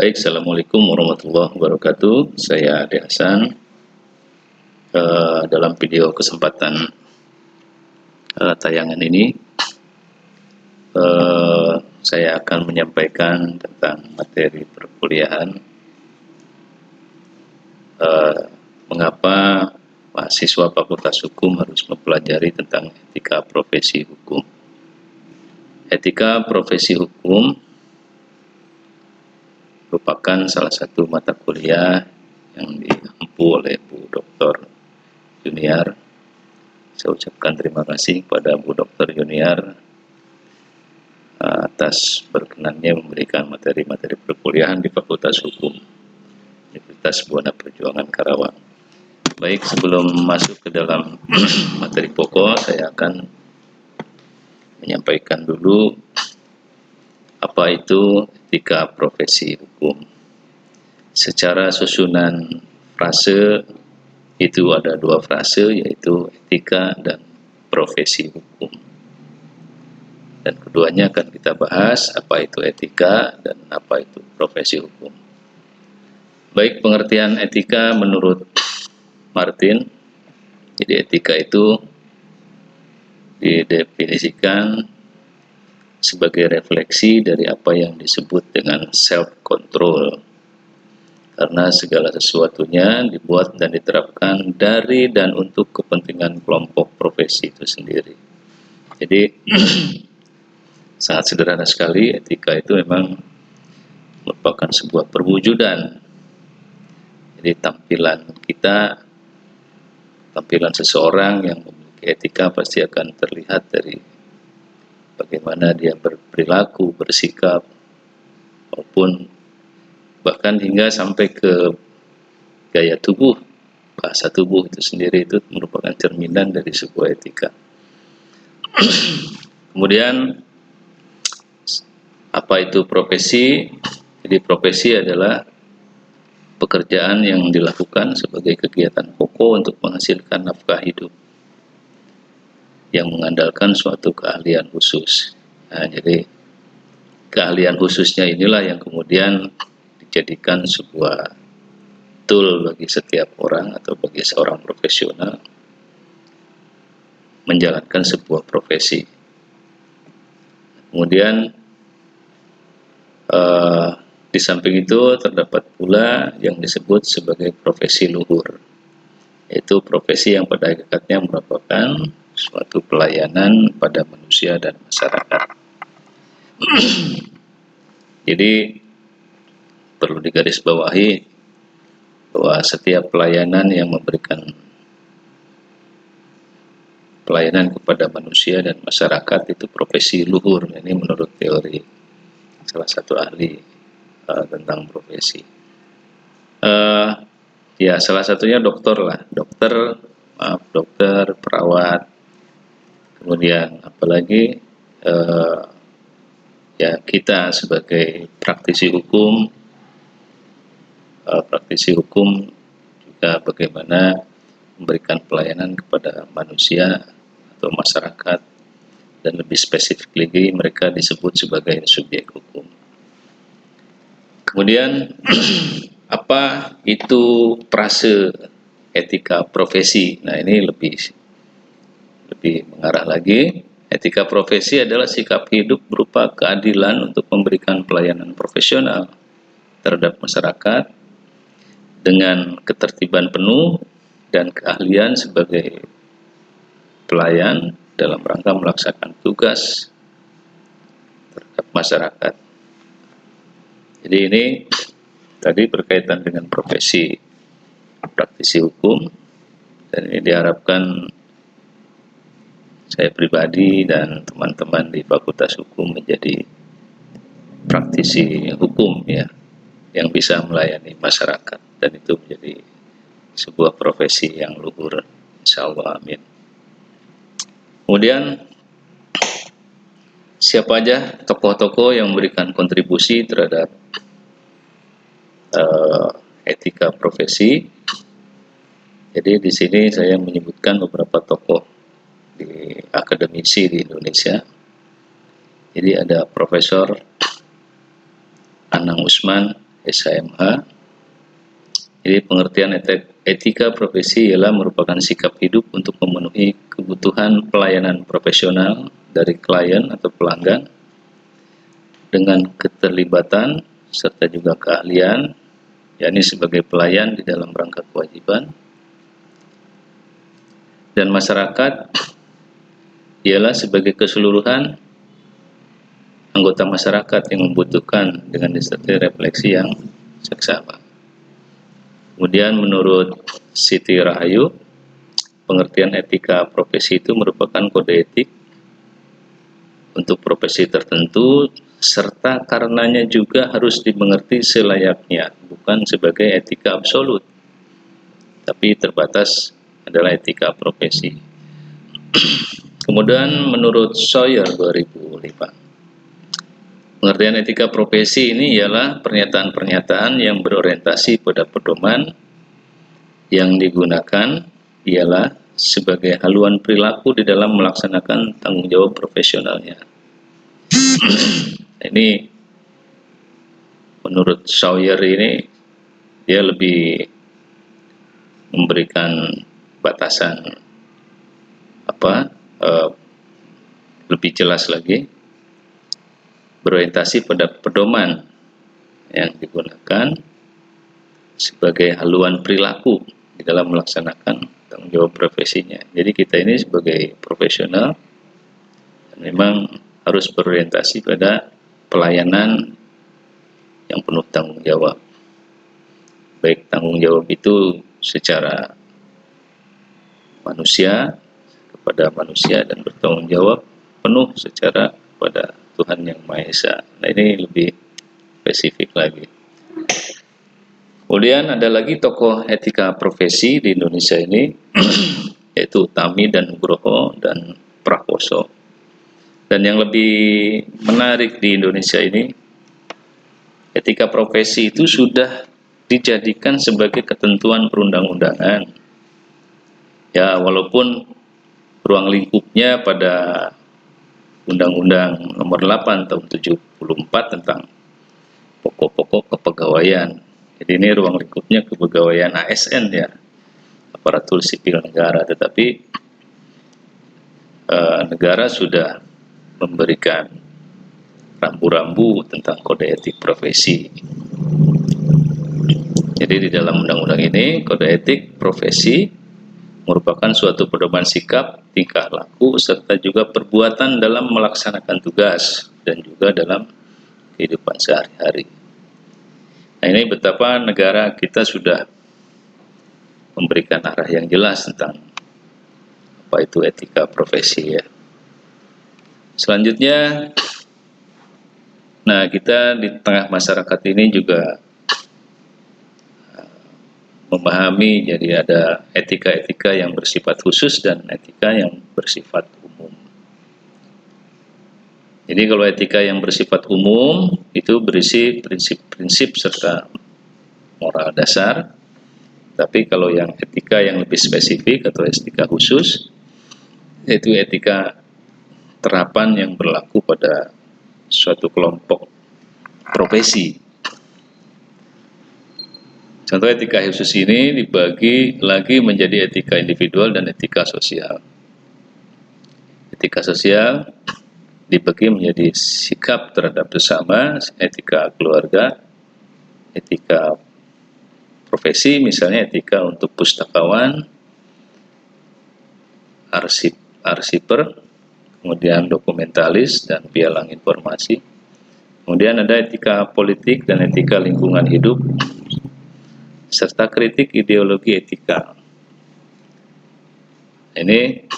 Baik, Assalamualaikum warahmatullahi wabarakatuh. Saya Ade Hasan. Dalam video kesempatan tayangan ini, saya akan menyampaikan tentang materi perkuliahan. Mengapa mahasiswa Fakultas Hukum harus mempelajari tentang etika profesi hukum. Etika profesi hukum merupakan salah satu mata kuliah yang diampu oleh Bu Dr. Junior. Saya ucapkan terima kasih kepada Bu Dr. Junior atas berkenannya memberikan materi-materi perkuliahan di Fakultas Hukum Universitas Buana Perjuangan Karawang. Baik, sebelum masuk ke dalam materi pokok, saya akan menyampaikan dulu apa itu etika profesi hukum. Secara susunan frase itu ada dua frase, yaitu etika dan profesi hukum. Dan keduanya akan kita bahas, apa itu etika dan apa itu profesi hukum. Baik, pengertian etika menurut Martin. Jadi etika itu didefinisikan sebagai refleksi dari apa yang disebut dengan self-control. Karena segala sesuatunya dibuat dan diterapkan dari dan untuk kepentingan kelompok profesi itu sendiri. Jadi sangat sederhana sekali, etika itu memang merupakan sebuah perwujudan. Jadi tampilan seseorang yang memiliki etika pasti akan terlihat dari bagaimana dia berperilaku, bersikap, maupun bahkan hingga sampai ke gaya tubuh, bahasa tubuh itu sendiri itu merupakan cerminan dari sebuah etika. Kemudian apa itu profesi? Jadi profesi adalah pekerjaan yang dilakukan sebagai kegiatan pokok untuk menghasilkan nafkah hidup yang mengandalkan suatu keahlian khusus. Nah, jadi keahlian khususnya inilah yang kemudian dijadikan sebuah tool bagi setiap orang atau bagi seorang profesional menjalankan sebuah profesi. Kemudian di samping itu terdapat pula yang disebut sebagai profesi luhur, yaitu profesi yang pada hakikatnya merupakan suatu pelayanan pada manusia dan masyarakat. Jadi perlu digarisbawahi bahwa setiap pelayanan yang memberikan pelayanan kepada manusia dan masyarakat itu profesi luhur. Ini menurut teori salah satu ahli tentang profesi. Ya, salah satunya dokter lah, dokter, perawat, kemudian apalagi ya kita sebagai praktisi hukum juga bagaimana memberikan pelayanan kepada manusia atau masyarakat, dan lebih spesifik lagi mereka disebut sebagai subjek hukum. Kemudian apa itu frase etika profesi? Nah, ini lebih mengarah lagi. Etika profesi adalah sikap hidup berupa keadilan untuk memberikan pelayanan profesional terhadap masyarakat dengan ketertiban penuh dan keahlian sebagai pelayan dalam rangka melaksanakan tugas terhadap masyarakat. Jadi ini tadi berkaitan dengan profesi praktisi hukum, dan ini diharapkan saya pribadi dan teman-teman di Fakultas Hukum menjadi praktisi hukum ya, yang bisa melayani masyarakat, dan itu menjadi sebuah profesi yang luhur, insyaallah, amin. Kemudian siapa aja tokoh-tokoh yang memberikan kontribusi terhadap etika profesi? Jadi di sini saya menyebutkan beberapa tokoh di akademisi di Indonesia. Jadi ada Profesor Anang Usman, SHMH. Jadi pengertian etika profesi ialah merupakan sikap hidup untuk memenuhi kebutuhan pelayanan profesional dari klien atau pelanggan dengan keterlibatan serta juga keahlian, yakni sebagai pelayan di dalam rangka kewajiban. Dan masyarakat ialah sebagai keseluruhan anggota masyarakat yang membutuhkan dengan disertai refleksi yang seksama. Kemudian menurut Siti Rahayu, pengertian etika profesi itu merupakan kode etik untuk profesi tertentu, serta karenanya juga harus dimengerti selayaknya, bukan sebagai etika absolut, tapi terbatas adalah etika profesi. Kemudian menurut Sawyer 2005, pengertian etika profesi ini ialah pernyataan-pernyataan yang berorientasi pada pedoman yang digunakan ialah sebagai haluan perilaku di dalam melaksanakan tanggung jawab profesionalnya. Ini menurut Sawyer ini dia lebih memberikan batasan lebih jelas lagi, berorientasi pada pedoman yang digunakan sebagai haluan perilaku di dalam melaksanakan tanggung jawab profesinya. Jadi kita ini sebagai profesional memang harus berorientasi pada pelayanan yang penuh tanggung jawab. Baik tanggung jawab itu secara manusia kepada manusia dan bertanggung jawab penuh secara pada Tuhan Yang Maha Esa. Nah, ini lebih spesifik lagi. Kemudian ada lagi tokoh etika profesi di Indonesia ini, yaitu Tami dan Nugroho dan Prakoso. Dan yang lebih menarik di Indonesia ini, etika profesi itu sudah dijadikan sebagai ketentuan perundang-undangan. Ya, walaupun ruang lingkupnya pada Undang-Undang Nomor 8 Tahun 74 tentang pokok-pokok kepegawaian. Jadi ini ruang lingkupnya kepegawaian ASN ya, aparatur sipil negara. Tetapi negara sudah memberikan rambu-rambu tentang kode etik profesi. Jadi di dalam undang-undang ini kode etik profesi merupakan suatu pedoman sikap, tingkah laku, serta juga perbuatan dalam melaksanakan tugas dan juga dalam kehidupan sehari-hari. Nah, ini betapa negara kita sudah memberikan arah yang jelas tentang apa itu etika profesi ya. Selanjutnya, nah kita di tengah masyarakat ini juga memahami, jadi ada etika-etika yang bersifat khusus dan etika yang bersifat umum. Jadi kalau etika yang bersifat umum itu berisi prinsip-prinsip serta moral dasar. Tapi kalau yang etika yang lebih spesifik atau etika khusus, yaitu etika terapan yang berlaku pada suatu kelompok profesi. Contoh etika khusus ini dibagi lagi menjadi etika individual dan etika sosial. Etika sosial dibagi menjadi sikap terhadap sesama, etika keluarga, etika profesi, misalnya etika untuk pustakawan, arsiper, kemudian dokumentalis dan pialang informasi. Kemudian ada etika politik dan etika lingkungan hidup, serta kritik ideologi etika. Ini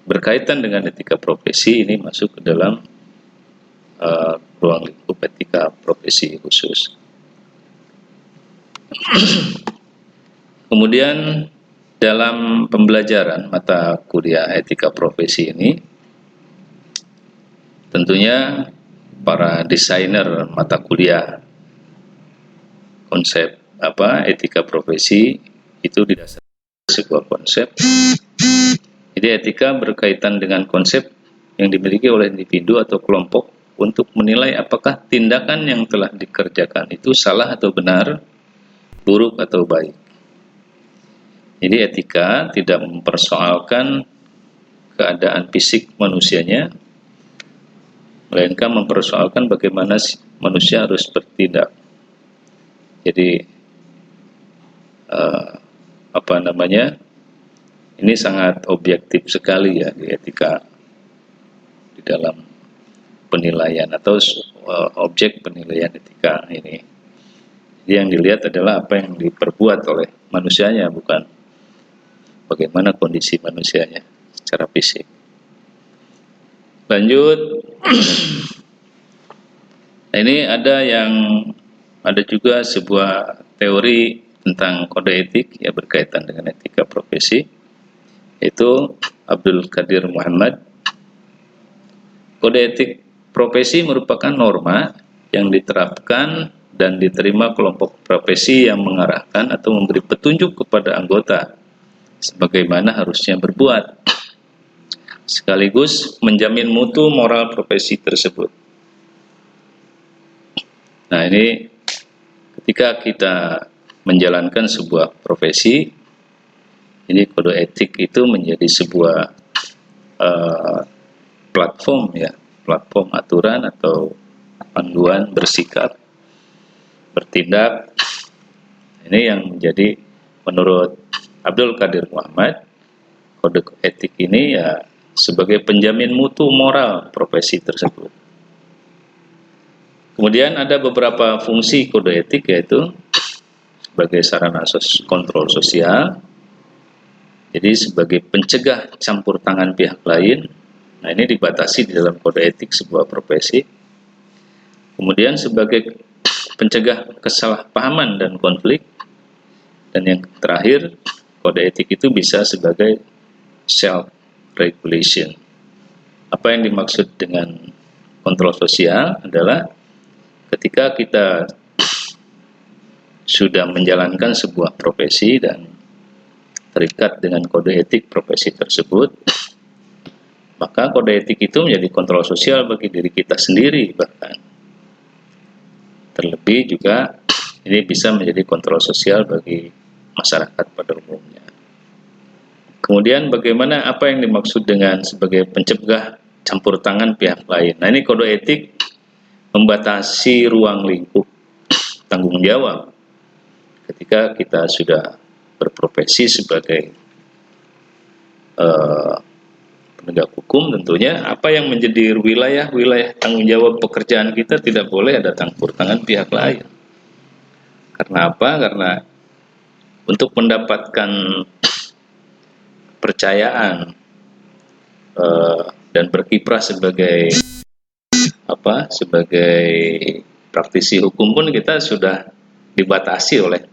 berkaitan dengan etika profesi, ini masuk ke dalam ruang lingkup etika profesi khusus. Kemudian dalam pembelajaran mata kuliah etika profesi ini, tentunya para desainer mata kuliah konsep etika profesi itu didasarkan sebuah konsep. Jadi etika berkaitan dengan konsep yang dimiliki oleh individu atau kelompok untuk menilai apakah tindakan yang telah dikerjakan itu salah atau benar, buruk atau baik. Jadi etika tidak mempersoalkan keadaan fisik manusianya, melainkan mempersoalkan bagaimana manusia harus bertindak. Jadi ini sangat objektif sekali ya di etika, di dalam penilaian atau objek penilaian etika ini. Jadi yang dilihat adalah apa yang diperbuat oleh manusianya, bukan bagaimana kondisi manusianya secara fisik. Lanjut. Ini ada juga sebuah teori tentang kode etik yang berkaitan dengan etika profesi, yaitu Abdul Qadir Muhammad. Kode etik profesi merupakan norma yang diterapkan dan diterima kelompok profesi yang mengarahkan atau memberi petunjuk kepada anggota sebagaimana harusnya berbuat, sekaligus menjamin mutu moral profesi tersebut. Nah, ini ketika kita menjalankan sebuah profesi, ini kode etik itu menjadi sebuah platform aturan atau panduan bersikap, bertindak. Ini yang menjadi, menurut Abdul Qadir Muhammad, kode etik ini ya sebagai penjamin mutu moral profesi tersebut. Kemudian ada beberapa fungsi kode etik, yaitu sebagai sarana kontrol sosial, jadi sebagai pencegah campur tangan pihak lain. Nah, ini dibatasi di dalam kode etik sebuah profesi. Kemudian sebagai pencegah kesalahpahaman dan konflik. Dan yang terakhir, kode etik itu bisa sebagai self-regulation. Apa yang dimaksud dengan kontrol sosial adalah ketika kita sudah menjalankan sebuah profesi dan terikat dengan kode etik profesi tersebut, maka kode etik itu menjadi kontrol sosial bagi diri kita sendiri. Bahkan terlebih juga ini bisa menjadi kontrol sosial bagi masyarakat pada umumnya. Kemudian bagaimana, apa yang dimaksud dengan sebagai pencegah campur tangan pihak lain? Nah, ini kode etik membatasi ruang lingkup tanggung jawab ketika kita sudah berprofesi sebagai penegak hukum. Tentunya apa yang menjadi wilayah tanggung jawab pekerjaan kita tidak boleh ada campur tangan pihak lain. Karena apa? Karena untuk mendapatkan kepercayaan dan berkiprah sebagai praktisi hukum pun kita sudah dibatasi oleh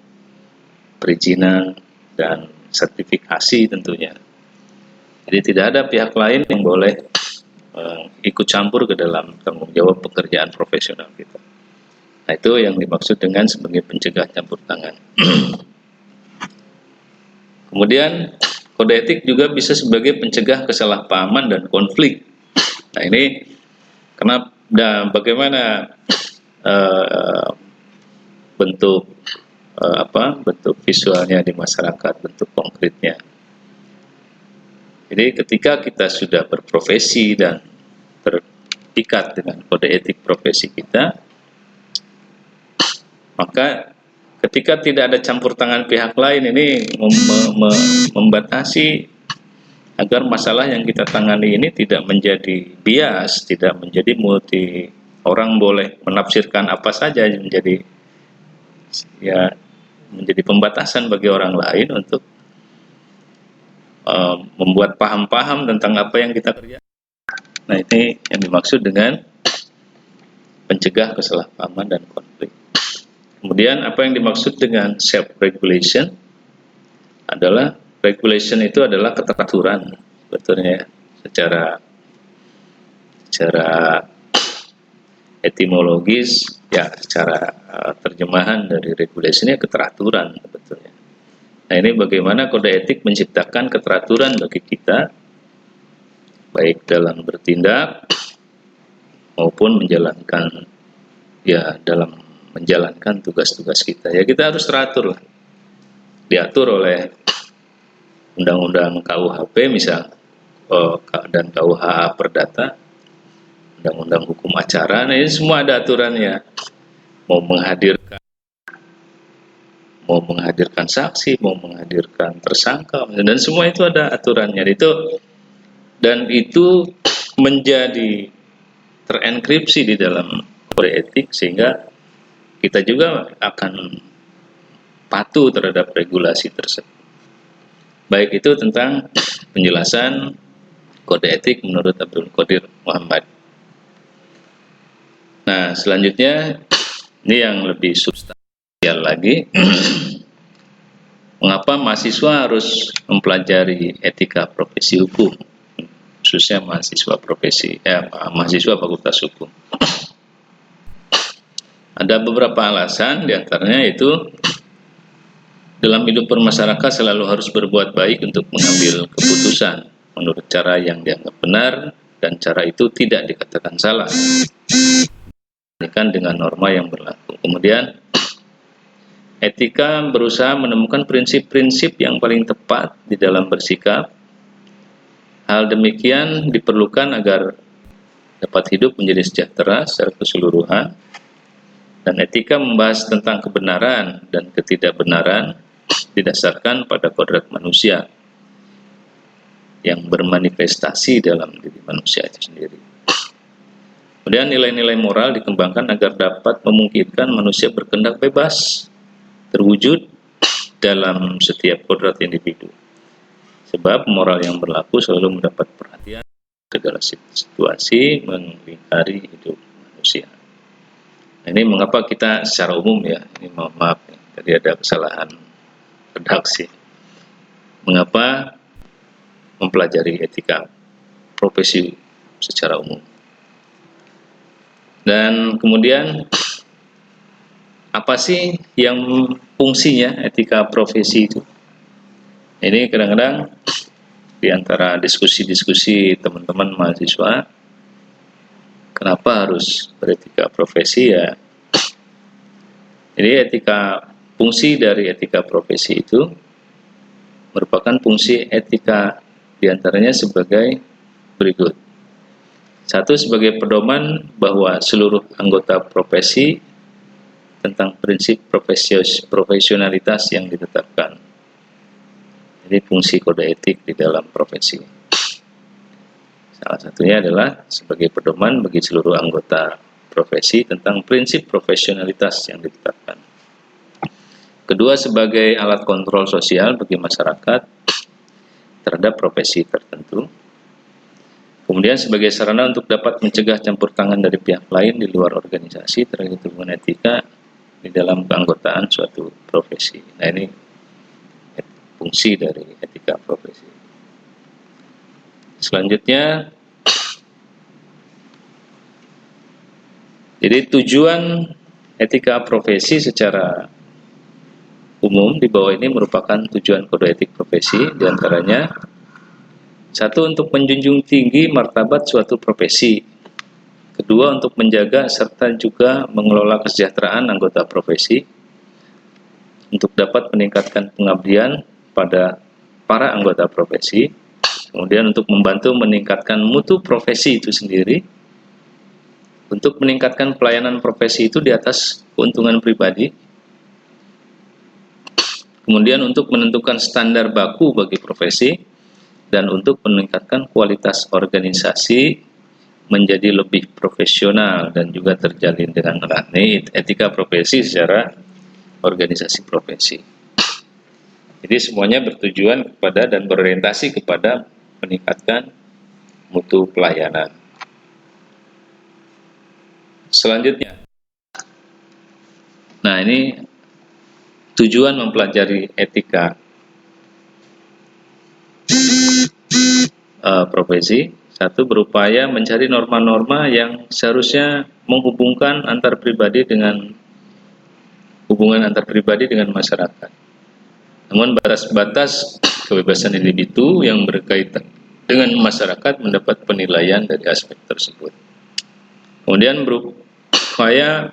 perizinan dan sertifikasi tentunya. Jadi tidak ada pihak lain yang boleh ikut campur ke dalam tanggung jawab pekerjaan profesional kita. Nah, itu yang dimaksud dengan sebagai pencegah campur tangan. Kemudian kode etik juga bisa sebagai pencegah kesalahpahaman dan konflik. Nah, ini kenapa dan bagaimana bentuk visualnya di masyarakat, bentuk konkretnya. Jadi ketika kita sudah berprofesi dan terikat dengan kode etik profesi kita, maka ketika tidak ada campur tangan pihak lain, ini membatasi agar masalah yang kita tangani ini tidak menjadi bias, tidak menjadi orang boleh menafsirkan apa saja, menjadi pembatasan bagi orang lain untuk membuat paham-paham tentang apa yang kita kerjakan. Nah, ini yang dimaksud dengan pencegah kesalahpahaman dan konflik. Kemudian apa yang dimaksud dengan self-regulation adalah, regulation itu adalah keteraturan sebetulnya secara etimologis ya, secara terjemahan dari regulation ini keteraturan sebetulnya. Nah, ini bagaimana kode etik menciptakan keteraturan bagi kita, baik dalam bertindak maupun menjalankan dalam menjalankan tugas-tugas kita. Ya kita harus teratur lah. Diatur oleh Undang-Undang KUHP misal dan KUHA Perdata, Undang-Undang Hukum Acara. Nah, ini semua ada aturannya. Mau menghadirkan saksi, mau menghadirkan tersangka, dan semua itu ada aturannya. Itu menjadi terenkripsi di dalam kode etik, sehingga kita juga akan patuh terhadap regulasi tersebut. Baik itu tentang penjelasan kode etik menurut Abdul Qadir Muhammad. Nah, selanjutnya ini yang lebih substansial lagi. Mengapa mahasiswa harus mempelajari etika profesi hukum, khususnya mahasiswa Fakultas Hukum? Ada beberapa alasan, diantaranya itu dalam hidup bermasyarakat selalu harus berbuat baik untuk mengambil keputusan menurut cara yang dianggap benar, dan cara itu tidak dikatakan salah dengan norma yang berlaku. Kemudian etika berusaha menemukan prinsip-prinsip yang paling tepat di dalam bersikap. Hal demikian diperlukan agar dapat hidup menjadi sejahtera secara keseluruhan. Dan etika membahas tentang kebenaran dan ketidakbenaran didasarkan pada kodrat manusia yang bermanifestasi dalam diri manusia itu sendiri. Kemudian nilai-nilai moral dikembangkan agar dapat memungkinkan manusia berkehendak bebas terwujud dalam setiap kodrat individu. Sebab moral yang berlaku selalu mendapat perhatian segala situasi melingkari hidup manusia. Ini mengapa kita secara umum ini maaf tadi ada kesalahan redaksi. Mengapa mempelajari etika profesi secara umum? Dan kemudian apa sih yang fungsinya etika profesi itu? Ini kadang-kadang di antara diskusi-diskusi teman-teman mahasiswa, kenapa harus beretika profesi ya? Jadi fungsi dari etika profesi itu merupakan fungsi etika diantaranya sebagai berikut. Satu, sebagai pedoman bahwa seluruh anggota profesi tentang prinsip profesionalitas yang ditetapkan. Jadi fungsi kode etik di dalam profesi. Salah satunya adalah sebagai pedoman bagi seluruh anggota profesi tentang prinsip profesionalitas yang ditetapkan. Kedua, sebagai alat kontrol sosial bagi masyarakat terhadap profesi tertentu. Kemudian sebagai sarana untuk dapat mencegah campur tangan dari pihak lain di luar organisasi terkait hubungan etika di dalam keanggotaan suatu profesi. Nah, ini fungsi dari etika profesi. Selanjutnya, jadi tujuan etika profesi secara umum di bawah ini merupakan tujuan kode etik profesi, diantaranya satu, untuk menjunjung tinggi martabat suatu profesi. Kedua, untuk menjaga serta juga mengelola kesejahteraan anggota profesi, untuk dapat meningkatkan pengabdian pada para anggota profesi, kemudian untuk membantu meningkatkan mutu profesi itu sendiri, untuk meningkatkan pelayanan profesi itu di atas keuntungan pribadi, kemudian untuk menentukan standar baku bagi profesi, dan untuk meningkatkan kualitas organisasi menjadi lebih profesional dan juga terjalin dengan erat. Ini etika profesi secara organisasi profesi. Jadi semuanya bertujuan kepada dan berorientasi kepada meningkatkan mutu pelayanan. Selanjutnya, nah ini tujuan mempelajari etika profesi. Satu, berupaya mencari norma-norma yang seharusnya menghubungkan antar pribadi dengan hubungan antar pribadi dengan masyarakat. Namun batas-batas kebebasan individu yang berkaitan dengan masyarakat mendapat penilaian dari aspek tersebut. Kemudian berupaya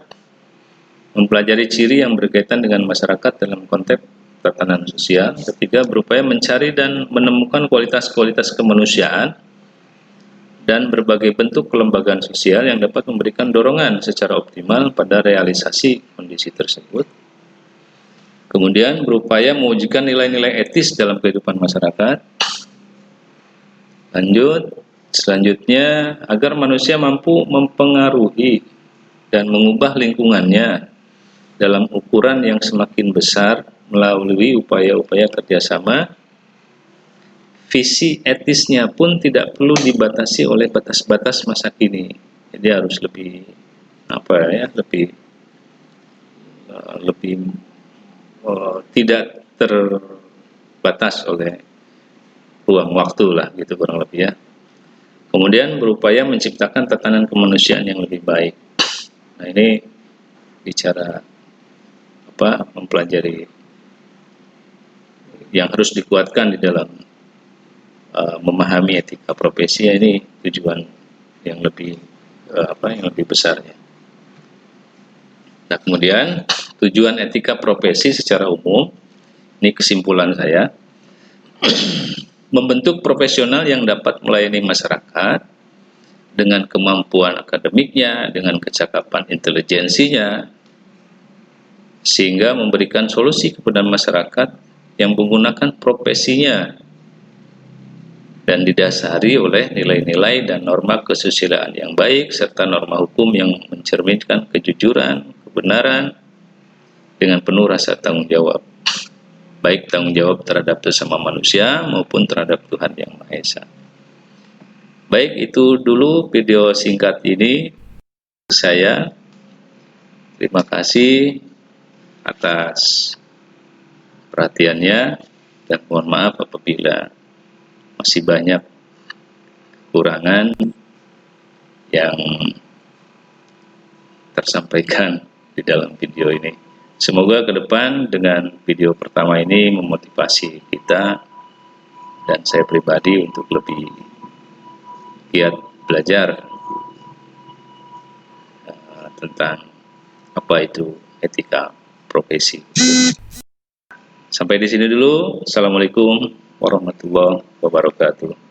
mempelajari ciri yang berkaitan dengan masyarakat dalam konteks tatanan sosial. Ketiga, berupaya mencari dan menemukan kualitas-kualitas kemanusiaan dan berbagai bentuk kelembagaan sosial yang dapat memberikan dorongan secara optimal pada realisasi kondisi tersebut. Kemudian berupaya mewujudkan nilai-nilai etis dalam kehidupan masyarakat. Selanjutnya, agar manusia mampu mempengaruhi dan mengubah lingkungannya dalam ukuran yang semakin besar melalui upaya-upaya kerjasama. Visi etisnya pun tidak perlu dibatasi oleh batas-batas masa kini. Jadi harus lebih tidak terbatas oleh ruang waktu lah, gitu kurang lebih ya. Kemudian berupaya menciptakan tatanan kemanusiaan yang lebih baik. Nah, ini bicara mempelajari yang harus dikuatkan di dalam memahami etika profesi. Ini tujuan yang lebih besarnya. Nah, kemudian tujuan etika profesi secara umum, ini kesimpulan saya, membentuk profesional yang dapat melayani masyarakat dengan kemampuan akademiknya, dengan kecakapan intelijensinya, sehingga memberikan solusi kepada masyarakat yang menggunakan profesinya dan didasari oleh nilai-nilai dan norma kesusilaan yang baik serta norma hukum yang mencerminkan kejujuran, kebenaran dengan penuh rasa tanggung jawab, baik tanggung jawab terhadap sesama manusia maupun terhadap Tuhan Yang Maha Esa. Baik, itu dulu video singkat ini saya. Terima kasih atas perhatiannya dan mohon maaf apabila masih banyak kekurangan yang tersampaikan di dalam video ini. Semoga ke depan dengan video pertama ini memotivasi kita dan saya pribadi untuk lebih giat belajar tentang apa itu etika profesi. Sampai di sini dulu. Assalamualaikum warahmatullahi wabarakatuh.